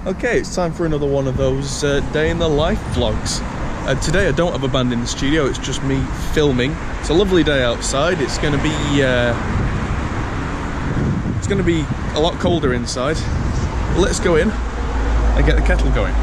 Okay, it's time for another one of those day in the life vlogs. Today I don't have a band in the studio, it's just me filming. It's a lovely day outside. It's going to be a lot colder inside. Let's go in and get the kettle going.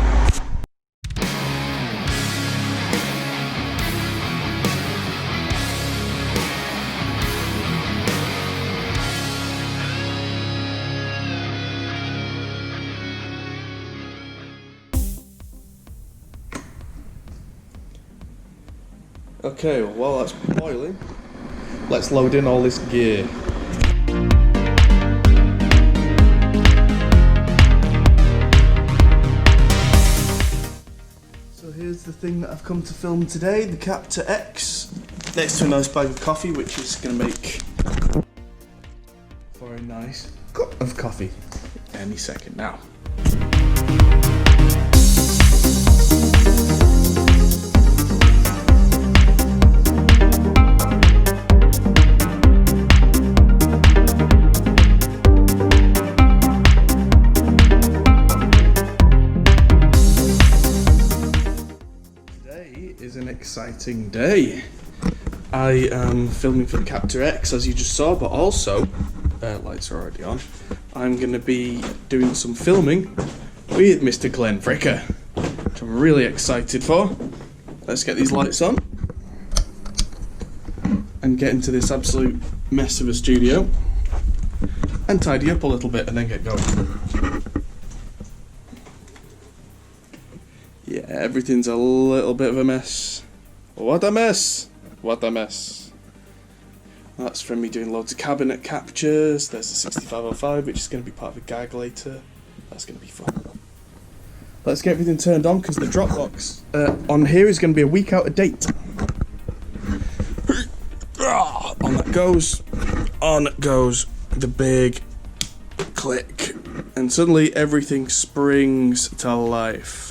Okay, well while that's boiling, let's load in all this gear. So here's the thing that I've come to film today, the Captor X, next to a nice bag of coffee, which is going to make for a nice cup of coffee any second now. Is an exciting day. I am filming for the Captor X, as you just saw, but also, lights are already on, I'm going to be doing some filming with Mr. Glenn Fricker, which I'm really excited for. Let's get these lights on and get into this absolute mess of a studio and tidy up a little bit and then get going. Yeah, everything's a little bit of a mess. What a mess! What a mess. That's from me doing loads of cabinet captures. There's the 6505, which is going to be part of a gag later. That's going to be fun. Let's get everything turned on, because the Dropbox on here is going to be a week out of date. On it goes the big click. And suddenly everything springs to life.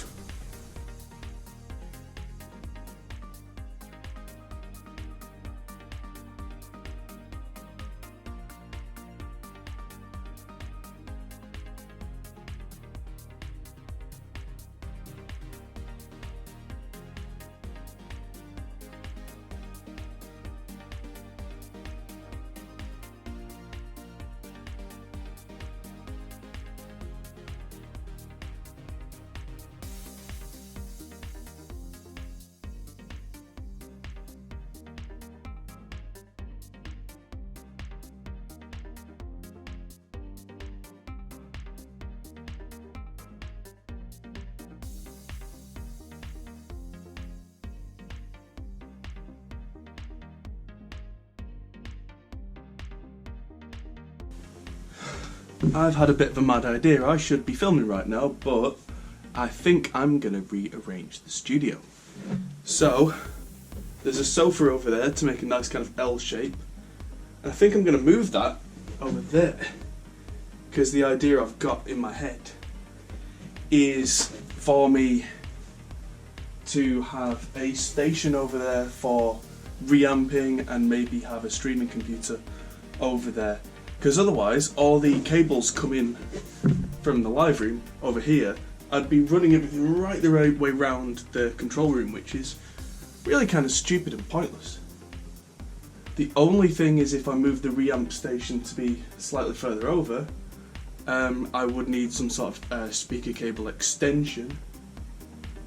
I've had a bit of a mad idea. I should be filming right now, but I think I'm going to rearrange the studio. So, there's a sofa over there to make a nice kind of L shape. And I think I'm going to move that over there. Because the idea I've got in my head is for me to have a station over there for reamping and maybe have a streaming computer over there. Because otherwise, all the cables come in from the live room over here. I'd be running everything right the right way round the control room, which is really kind of stupid and pointless. The only thing is if I move the reamp station to be slightly further over, I would need some sort of speaker cable extension,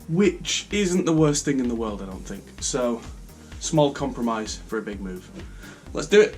which isn't the worst thing in the world, I don't think. So, small compromise for a big move. Let's do it!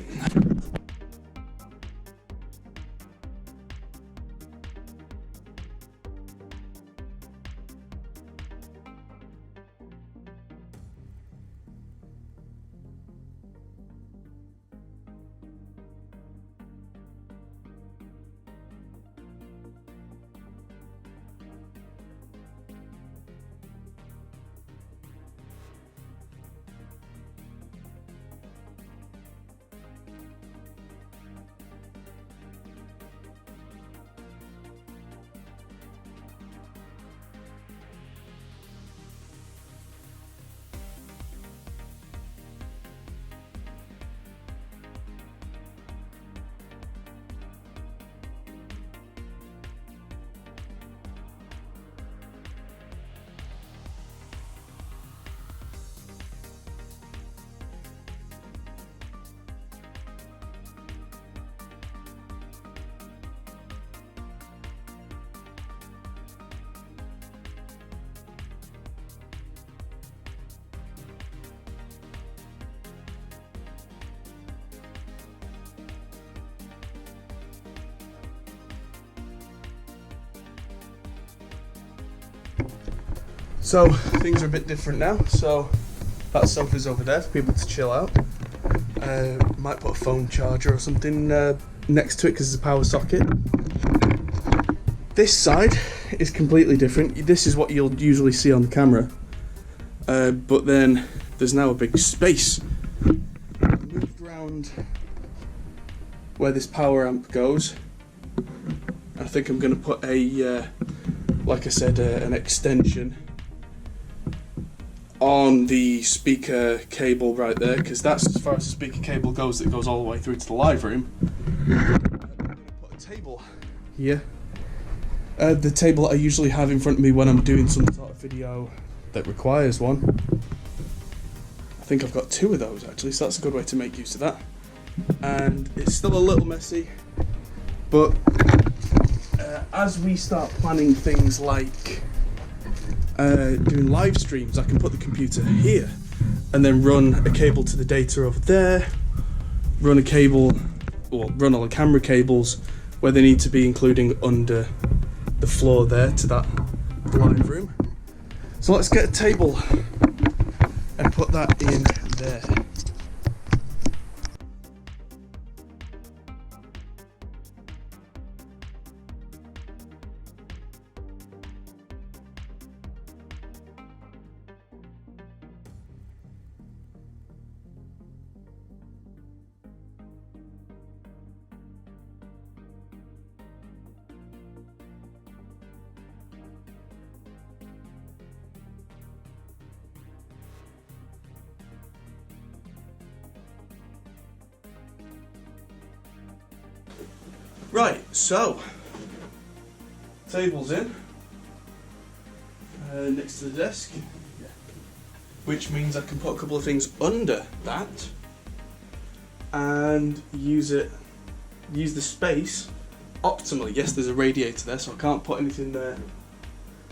So things are a bit different now. So that sofa's over there for people to chill out. Might put a phone charger or something next to it because it's a power socket. This side is completely different. This is what you'll usually see on the camera. But then there's now a big space. I moved around where this power amp goes. I think I'm going to put like I said, an extension on the speaker cable right there, because that's as far as the speaker cable goes. That goes all the way through to the live room. I'm going to put a table here. The table I usually have in front of me when I'm doing some sort of video that requires one. I think I've got 2 of those actually, so that's a good way to make use of that. And it's still a little messy, but as we start planning things like doing live streams, I can put the computer here and then run a cable to the data over there, run a cable, or run all the camera cables where they need to be, including under the floor there to that live room. So let's get a table and put that in there. Right, so table's in next to the desk, which means I can put a couple of things under that and use the space optimally. Yes, there's a radiator there, so I can't put anything there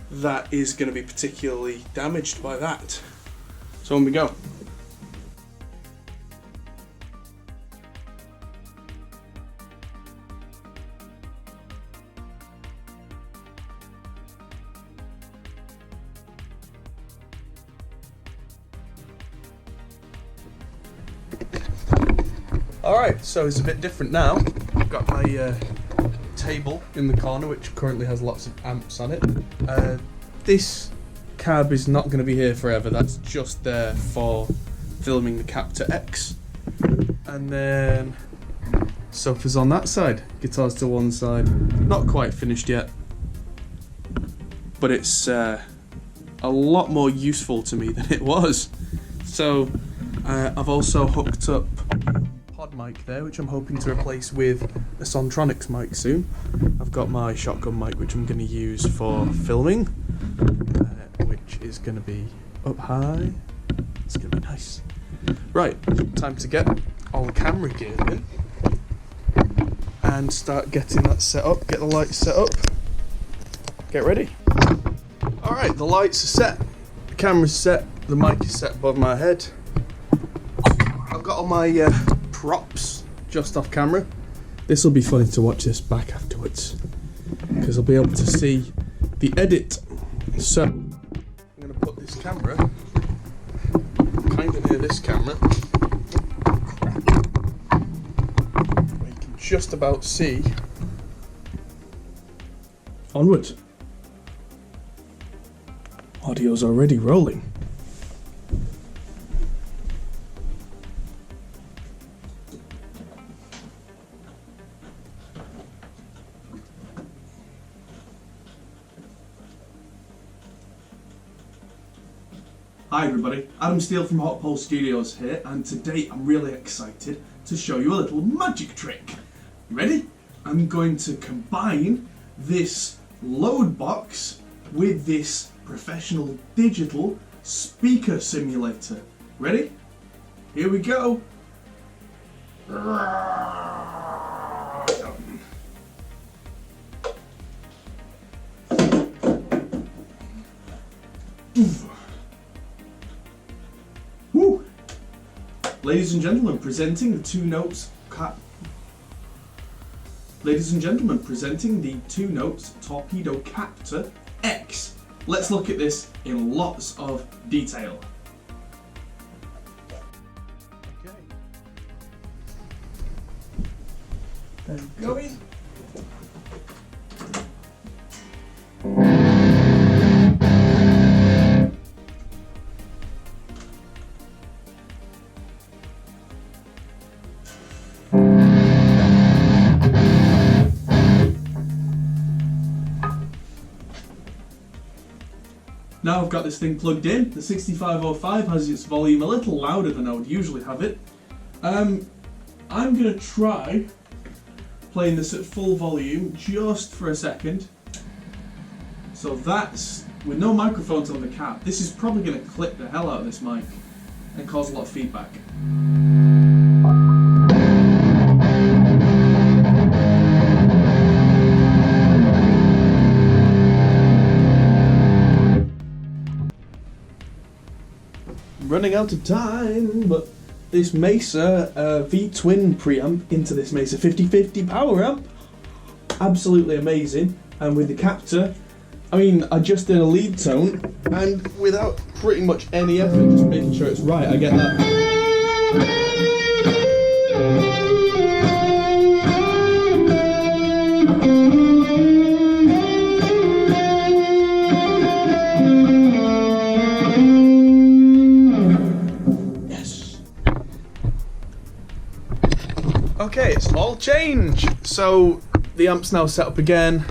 that is going to be particularly damaged by that. So on we go. Alright, so it's a bit different now. I've got my table in the corner, which currently has lots of amps on it. This cab is not going to be here forever, that's just there for filming the Captor X. And then sofa's on that side, guitars to one side. Not quite finished yet, but it's a lot more useful to me than it was. So I've also hooked up pod mic there, which I'm hoping to replace with a Sontronics mic soon. I've got my shotgun mic, which I'm going to use for filming, which is going to be up high. It's going to be nice. Right, time to get all the camera gear in and start getting that set up, get the lights set up, get ready. Alright, the lights are set, the camera's set, the mic is set above my head. I've got all my props just off camera. This will be funny to watch this back afterwards because I'll be able to see the edit. So I'm going to put this camera kind of near this camera where you can just about see onward. Audio's already rolling. Hi everybody, Adam Steele from Hot Pole Studios here, and today I'm really excited to show you a little magic trick. You ready? I'm going to combine this load box with this professional digital speaker simulator. Ready? Here we go. Woo. Ladies and gentlemen, presenting the two notes Torpedo Captor X. let's look at this in lots of detail. Okay. There we go. Now I've got this thing plugged in. The 6505 has its volume a little louder than I would usually have it. I'm going to try playing this at full volume just for a second. So that's, with no microphones on the cap, this is probably going to clip the hell out of this mic and cause a lot of feedback. Running out of time, but this Mesa V-twin preamp into this Mesa 5050 power amp, absolutely amazing. And with the Captor, I mean, I just did a lead tone, and without pretty much any effort, just making sure it's right, I get that. Okay, it's all changed. So the amp's now set up again,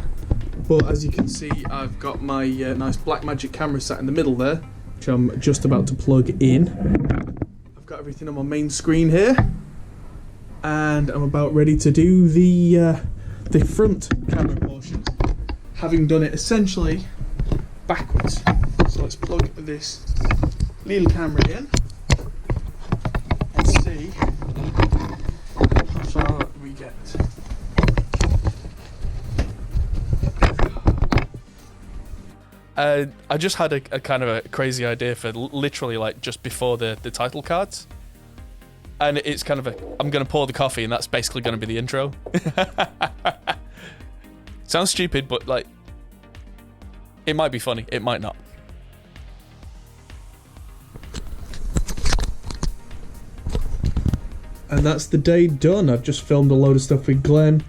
but as you can see, I've got my nice Blackmagic camera sat in the middle there, which I'm just about to plug in. I've got everything on my main screen here, and I'm about ready to do the front camera portion, having done it essentially backwards. So let's plug this little camera in and see how far we get. I just had a kind of a crazy idea for literally like just before the title cards. And it's kind of I'm going to pour the coffee and that's basically going to be the intro. Sounds stupid, but like, it might be funny, it might not. And that's the day done. I've just filmed a load of stuff with Glenn,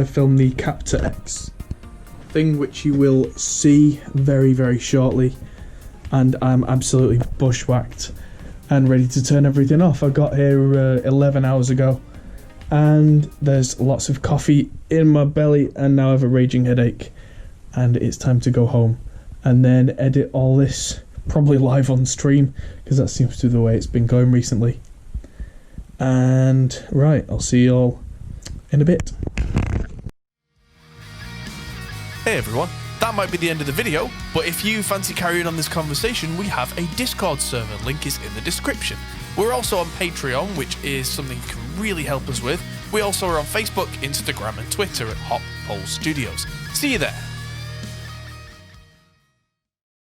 filmed the Captor X thing, which you will see very, very shortly. And I'm absolutely bushwhacked and ready to turn everything off. I got here 11 hours ago, and there's lots of coffee in my belly, and now I have a raging headache. And it's time to go home and then edit all this, probably live on stream, because that seems to be the way it's been going recently. And right, I'll see you all in a bit. Hey everyone, that might be the end of the video, but if you fancy carrying on this conversation, we have a Discord server, link is in the description. We're also on Patreon, which is something you can really help us with. We also are on Facebook, Instagram and Twitter at Hop Hole Studios. See you there.